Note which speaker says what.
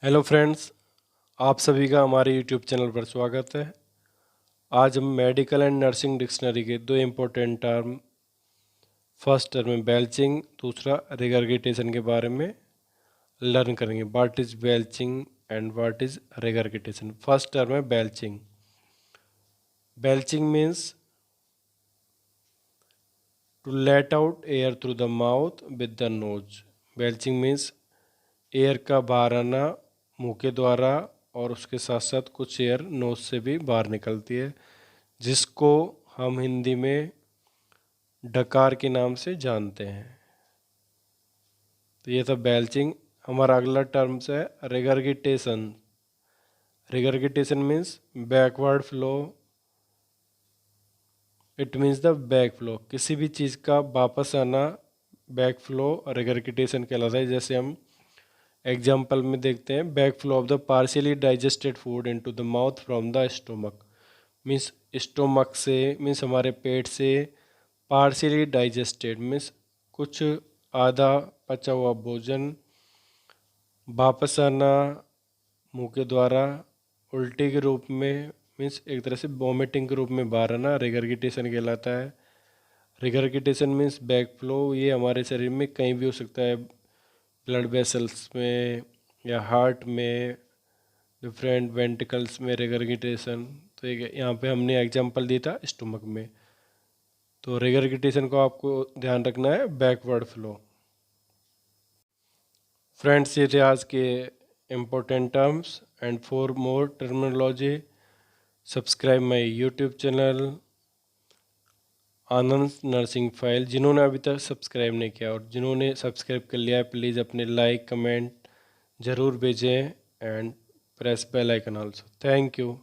Speaker 1: Hello friends, आप सभी का हमारे यूट्यूब चैनल पर स्वागत है। आज हम मेडिकल एंड नर्सिंग डिक्शनरी के दो इम्पोर्टेंट टर्म, फर्स्ट टर्म है बेल्चिंग, दूसरा रिगर्गिटेशन के बारे में लर्न करेंगे। What is belching and what is regurgitation. First term है belching. Belching means to let out air through the mouth with the nose. Belching means air का बाहर आना मुंह के द्वारा और उसके साथ साथ कुछ एयर नोज से भी बाहर निकलती है, जिसको हम हिंदी में डकार के नाम से जानते हैं। तो ये था बेल्चिंग। हमारा अगला टर्म्स है regurgitation. Regurgitation means backward flow. It means the back flow, किसी भी चीज़ का वापस आना बैक फ्लो रिगर्गिटेशन कहलाता है। जैसे हम एग्जाम्पल में देखते हैं, back flow of the partially digested food into the mouth from the stomach. Means stomach से, मीन्स हमारे पेट से पार्शियली डाइजेस्टेड मीन्स कुछ आधा पचा हुआ भोजन वापस आना मुंह के द्वारा उल्टी के रूप में, मीन्स एक तरह से वॉमिटिंग के रूप में बाहर आना, रिगर्गिटेशन कहलाता है। Regurgitation means back flow. ये हमारे शरीर में कहीं भी हो सकता है, ब्लड वेसल्स में या हार्ट में, डिफरेंट वेंटिकल्स में रिगर्गिटेशन। तो यहाँ पे हमने एग्जांपल दिया था स्टोमक में। तो रिगर्गिटेशन को आपको ध्यान रखना है, बैकवर्ड फ्लो। फ्रेंड्स, ये थे आज के important terms and for more terminology subscribe my YouTube channel Anand nursing file. जिन्होंने अभी तक सब्सक्राइब नहीं किया और जिन्होंने सब्सक्राइब कर लिया है, प्लीज़ अपने लाइक कमेंट ज़रूर भेजें and press bell icon also. Thank you.